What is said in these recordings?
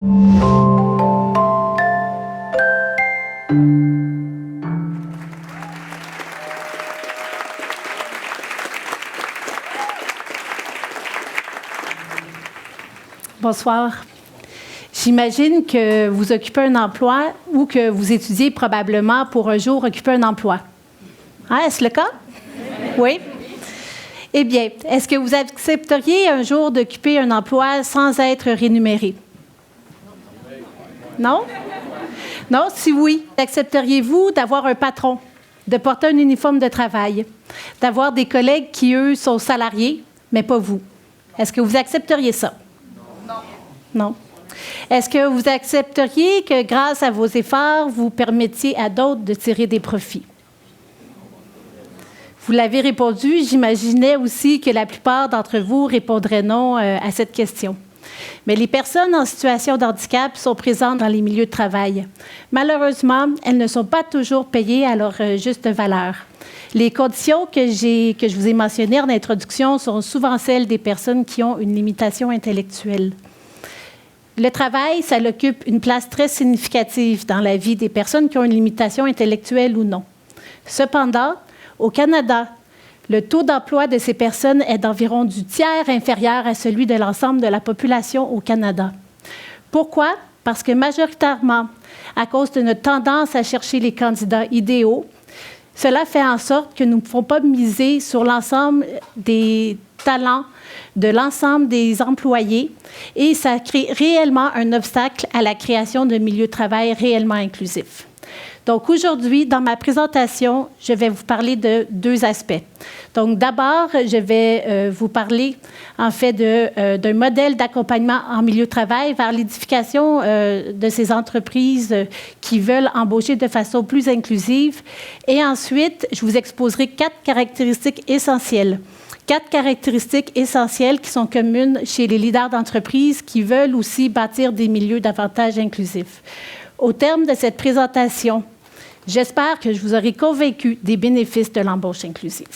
Bonsoir. J'imagine que vous occupez un emploi ou que vous étudiez probablement pour un jour occuper un emploi. Hein, est-ce le cas? Oui. Eh bien, est-ce que vous accepteriez un jour d'occuper un emploi sans être rémunéré? Non? Non? Si oui, accepteriez-vous d'avoir un patron, de porter un uniforme de travail, d'avoir des collègues qui, eux, sont salariés, mais pas vous? Est-ce que vous accepteriez ça? Non. Est-ce que vous accepteriez que, grâce à vos efforts, vous permettiez à d'autres de tirer des profits? Vous l'avez répondu, j'imaginais aussi que la plupart d'entre vous répondraient non à cette question. Mais les personnes en situation de handicap sont présentes dans les milieux de travail. Malheureusement, elles ne sont pas toujours payées à leur juste valeur. Les conditions que je vous ai mentionnées en introduction sont souvent celles des personnes qui ont une limitation intellectuelle. Le travail, ça occupe une place très significative dans la vie des personnes qui ont une limitation intellectuelle ou non. Cependant, au Canada, le taux d'emploi de ces personnes est d'environ du tiers inférieur à celui de l'ensemble de la population au Canada. Pourquoi? Parce que majoritairement, à cause de notre tendance à chercher les candidats idéaux, cela fait en sorte que nous ne pouvons pas miser sur l'ensemble des talents de l'ensemble des employés et ça crée réellement un obstacle à la création de milieux de travail réellement inclusifs. Donc aujourd'hui, dans ma présentation, je vais vous parler de deux aspects. Donc d'abord, je vais vous parler en fait d'un modèle d'accompagnement en milieu de travail vers l'édification de ces entreprises qui veulent embaucher de façon plus inclusive. Et ensuite, je vous exposerai 4 caractéristiques essentielles. 4 caractéristiques essentielles qui sont communes chez les leaders d'entreprise qui veulent aussi bâtir des milieux davantage inclusifs. Au terme de cette présentation, j'espère que je vous aurai convaincu des bénéfices de l'embauche inclusive.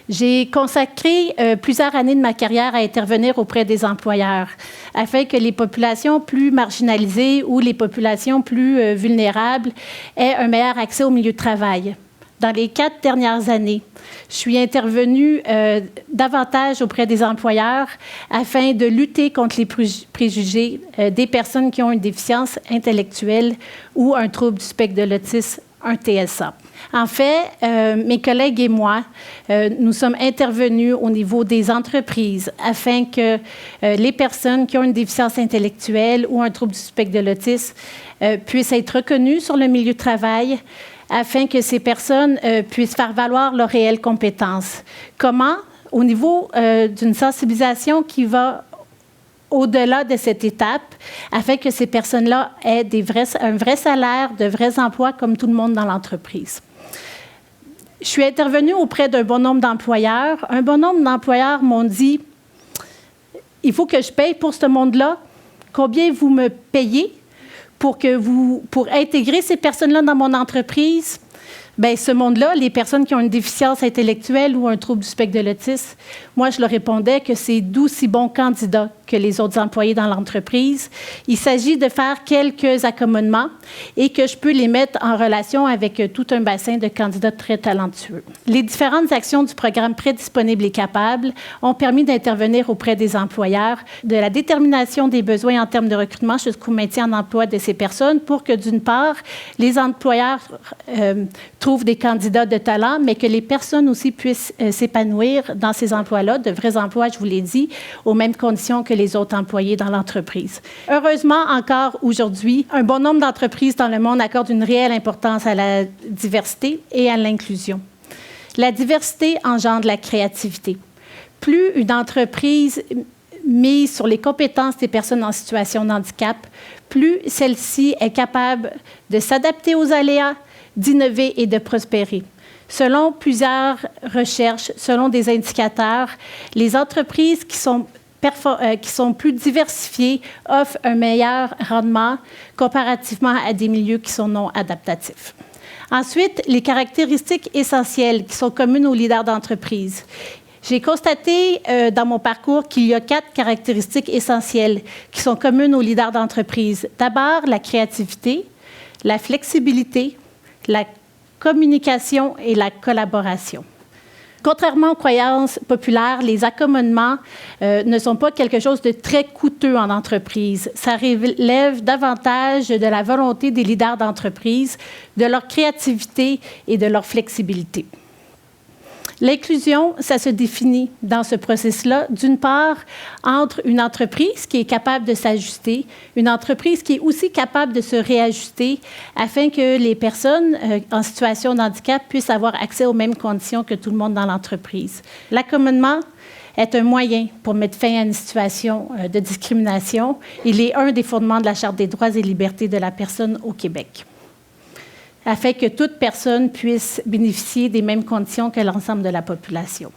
J'ai consacré plusieurs années de ma carrière à intervenir auprès des employeurs afin que les populations plus marginalisées ou les populations plus vulnérables aient un meilleur accès au milieu de travail. Dans les 4 dernières années, je suis intervenue davantage auprès des employeurs afin de lutter contre les préjugés des personnes qui ont une déficience intellectuelle ou un trouble du spectre de l'autisme, un TSA. En fait, mes collègues et moi, nous sommes intervenus au niveau des entreprises afin que les personnes qui ont une déficience intellectuelle ou un trouble du spectre de l'autisme puissent être reconnues sur le milieu de travail, afin que ces personnes puissent faire valoir leurs réelles compétences. Comment? Au niveau d'une sensibilisation qui va au-delà de cette étape, afin que ces personnes-là aient un vrai salaire, de vrais emplois comme tout le monde dans l'entreprise. Je suis intervenue auprès d'un bon nombre d'employeurs. Un bon nombre d'employeurs m'ont dit « Il faut que je paye pour ce monde-là. Combien vous me payez? Pour intégrer ces personnes-là dans mon entreprise, bien, ce monde-là, les personnes qui ont une déficience intellectuelle ou un trouble du spectre de l'autisme, moi, je leur répondais que c'est d'aussi bons candidats que les autres employés dans l'entreprise. Il s'agit de faire quelques accommodements et que je peux les mettre en relation avec tout un bassin de candidats très talentueux. Les différentes actions du programme Prédisponible et Capable ont permis d'intervenir auprès des employeurs, de la détermination des besoins en termes de recrutement jusqu'au maintien en emploi de ces personnes pour que, d'une part, les employeurs trouvent des candidats de talent, mais que les personnes aussi puissent s'épanouir dans ces emplois-là, de vrais emplois, je vous l'ai dit, aux mêmes conditions que les autres employés dans l'entreprise. Heureusement, encore aujourd'hui, un bon nombre d'entreprises dans le monde accordent une réelle importance à la diversité et à l'inclusion. La diversité engendre la créativité. Plus une entreprise mise sur les compétences des personnes en situation de handicap, plus celle-ci est capable de s'adapter aux aléas, d'innover et de prospérer. Selon plusieurs recherches, selon des indicateurs, les entreprises qui sont plus diversifiées offrent un meilleur rendement comparativement à des milieux qui sont non adaptatifs. Ensuite, les caractéristiques essentielles qui sont communes aux leaders d'entreprise. J'ai constaté dans mon parcours qu'il y a 4 caractéristiques essentielles qui sont communes aux leaders d'entreprise. D'abord, la créativité, la flexibilité, la communication et la collaboration. Contrairement aux croyances populaires, les accommodements ne sont pas quelque chose de très coûteux en entreprise. Ça relève davantage de la volonté des leaders d'entreprise, de leur créativité et de leur flexibilité. L'inclusion, ça se définit dans ce processus-là, d'une part, entre une entreprise qui est capable de s'ajuster, une entreprise qui est aussi capable de se réajuster afin que les personnes en situation de handicap puissent avoir accès aux mêmes conditions que tout le monde dans l'entreprise. L'accommodement est un moyen pour mettre fin à une situation de discrimination. Il est un des fondements de la Charte des droits et libertés de la personne au Québec, afin que toute personne puisse bénéficier des mêmes conditions que l'ensemble de la population.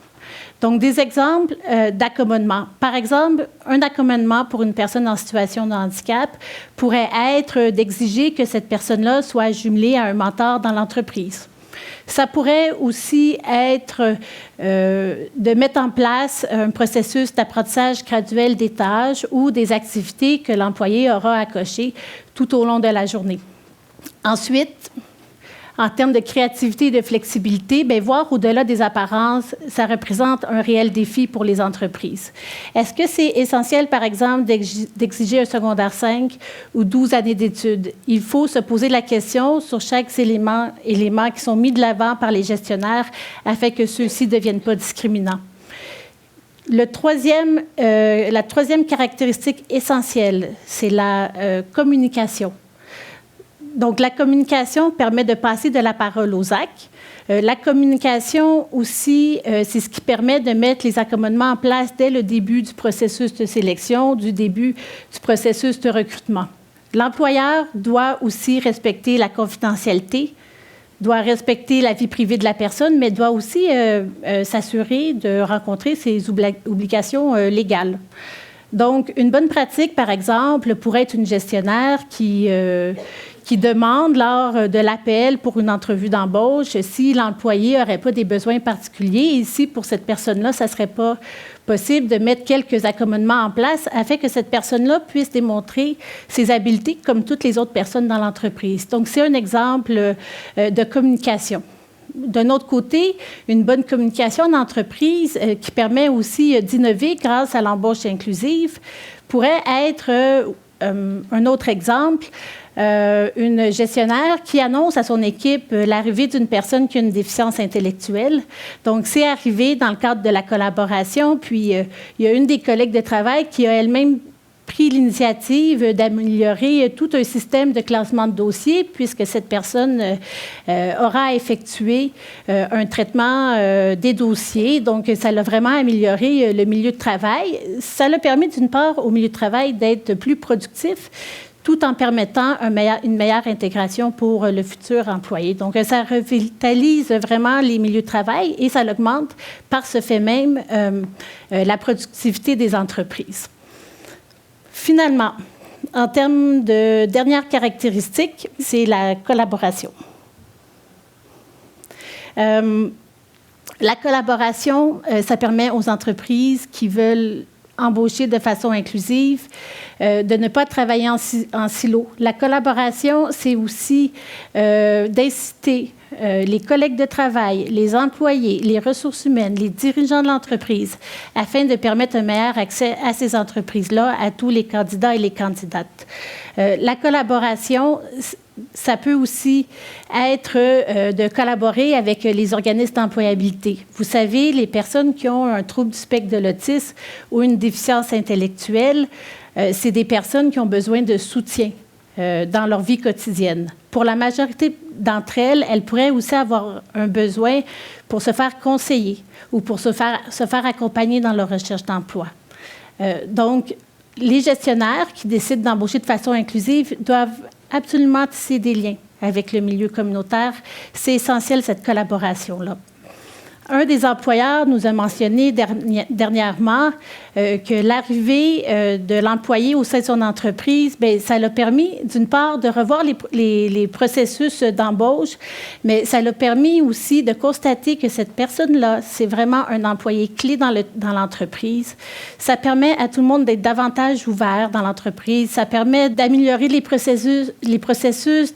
Donc, des exemples d'accommodement. Par exemple, un accommodement pour une personne en situation de handicap pourrait être d'exiger que cette personne-là soit jumelée à un mentor dans l'entreprise. Ça pourrait aussi être de mettre en place un processus d'apprentissage graduel des tâches ou des activités que l'employé aura à cocher tout au long de la journée. Ensuite, en termes de créativité et de flexibilité, bien, voir au-delà des apparences, ça représente un réel défi pour les entreprises. Est-ce que c'est essentiel, par exemple, d'exiger un secondaire 5 ou 12 années d'études? Il faut se poser la question sur chaque élément qui sont mis de l'avant par les gestionnaires afin que ceux-ci ne deviennent pas discriminants. La troisième caractéristique essentielle, c'est la communication. Donc, la communication permet de passer de la parole aux actes. La communication aussi, c'est ce qui permet de mettre les accommodements en place dès le début du processus de sélection, du début du processus de recrutement. L'employeur doit aussi respecter la confidentialité, doit respecter la vie privée de la personne, mais doit aussi s'assurer de rencontrer ses obligations légales. Donc, une bonne pratique, par exemple, pourrait être une gestionnaire qui demande lors de l'appel pour une entrevue d'embauche si l'employé n'aurait pas des besoins particuliers et si pour cette personne-là, ça ne serait pas possible de mettre quelques accommodements en place afin que cette personne-là puisse démontrer ses habiletés comme toutes les autres personnes dans l'entreprise. Donc, c'est un exemple de communication. D'un autre côté, une bonne communication en entreprise qui permet aussi d'innover grâce à l'embauche inclusive pourrait être un autre exemple. Une gestionnaire qui annonce à son équipe l'arrivée d'une personne qui a une déficience intellectuelle. Donc, c'est arrivé dans le cadre de la collaboration. Puis, il y a une des collègues de travail qui a elle-même pris l'initiative d'améliorer tout un système de classement de dossiers puisque cette personne aura effectué un traitement des dossiers. Donc, ça l'a vraiment amélioré le milieu de travail. Ça l'a permis, d'une part, au milieu de travail d'être plus productif, tout en permettant une meilleure intégration pour le futur employé. Donc, ça revitalise vraiment les milieux de travail et ça augmente par ce fait même la productivité des entreprises. Finalement, en termes de dernière caractéristique, c'est la collaboration. La collaboration, ça permet aux entreprises qui veulent embaucher de façon inclusive, de ne pas travailler en silo. La collaboration, c'est aussi d'inciter les collègues de travail, les employés, les ressources humaines, les dirigeants de l'entreprise, afin de permettre un meilleur accès à ces entreprises-là, à tous les candidats et les candidates. La collaboration, ça peut aussi être de collaborer avec les organismes d'employabilité. Vous savez, les personnes qui ont un trouble du spectre de l'autisme ou une déficience intellectuelle, c'est des personnes qui ont besoin de soutien dans leur vie quotidienne. Pour la majorité d'entre elles, elles pourraient aussi avoir un besoin pour se faire conseiller ou pour se faire accompagner dans leur recherche d'emploi. Donc, les gestionnaires qui décident d'embaucher de façon inclusive doivent absolument tisser des liens avec le milieu communautaire. C'est essentiel, cette collaboration-là. Un des employeurs nous a mentionné dernièrement que l'arrivée de l'employé au sein de son entreprise, bien, ça l'a permis, d'une part, de revoir les processus d'embauche, mais ça l'a permis aussi de constater que cette personne-là, c'est vraiment un employé clé dans l'entreprise. Ça permet à tout le monde d'être davantage ouvert dans l'entreprise. Ça permet d'améliorer les processus,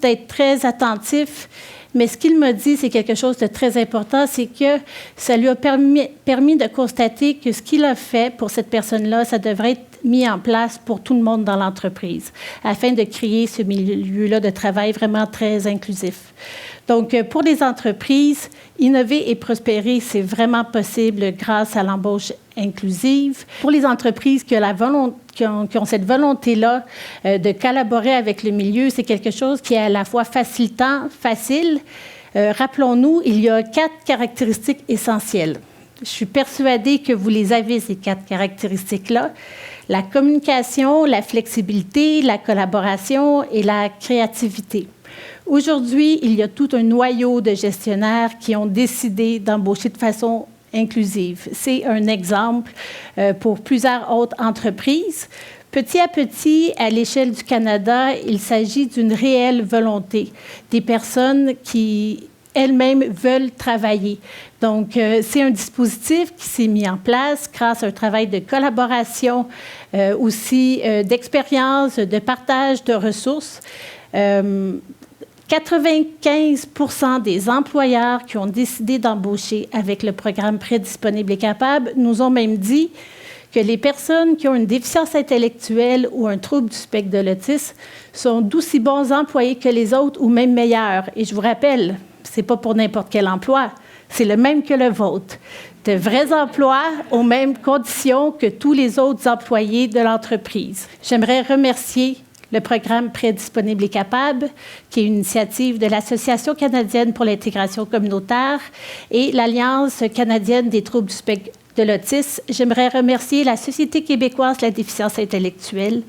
d'être très attentif. Mais ce qu'il m'a dit, c'est quelque chose de très important, c'est que ça lui a permis de constater que ce qu'il a fait pour cette personne-là, ça devrait être mis en place pour tout le monde dans l'entreprise, afin de créer ce milieu-là de travail vraiment très inclusif. Donc, pour les entreprises, innover et prospérer, c'est vraiment possible grâce à l'embauche inclusive. Pour les entreprises qui ont cette volonté-là de collaborer avec le milieu, c'est quelque chose qui est à la fois facilitant, facile. Rappelons-nous, il y a 4 caractéristiques essentielles. Je suis persuadée que vous les avez, ces 4 caractéristiques-là. La communication, la flexibilité, la collaboration et la créativité. Aujourd'hui, il y a tout un noyau de gestionnaires qui ont décidé d'embaucher de façon inclusive. C'est un exemple pour plusieurs autres entreprises. Petit à petit, à l'échelle du Canada, il s'agit d'une réelle volonté des personnes qui elles-mêmes veulent travailler. Donc, c'est un dispositif qui s'est mis en place grâce à un travail de collaboration, aussi d'expérience, de partage de ressources. 95% des employeurs qui ont décidé d'embaucher avec le programme Prêt disponible et capable nous ont même dit que les personnes qui ont une déficience intellectuelle ou un trouble du spectre de l'autisme sont d'aussi bons employés que les autres ou même meilleurs. Et je vous rappelle, ce n'est pas pour n'importe quel emploi, c'est le même que le vôtre. De vrais emplois aux mêmes conditions que tous les autres employés de l'entreprise. J'aimerais remercier le programme Prêt disponible et capable, qui est une initiative de l'Association canadienne pour l'intégration communautaire et l'Alliance canadienne des troubles du spectre de l'autisme. J'aimerais remercier la Société québécoise de la déficience intellectuelle,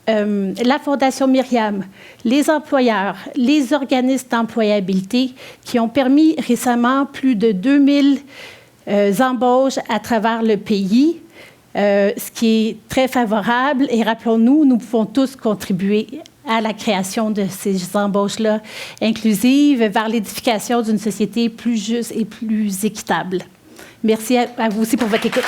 la Fondation Myriam, les employeurs, les organismes d'employabilité qui ont permis récemment plus de 2000 embauches à travers le pays. Ce qui est très favorable. Et rappelons-nous, nous pouvons tous contribuer à la création de ces embauches-là inclusives vers l'édification d'une société plus juste et plus équitable. Merci à vous aussi pour votre écoute.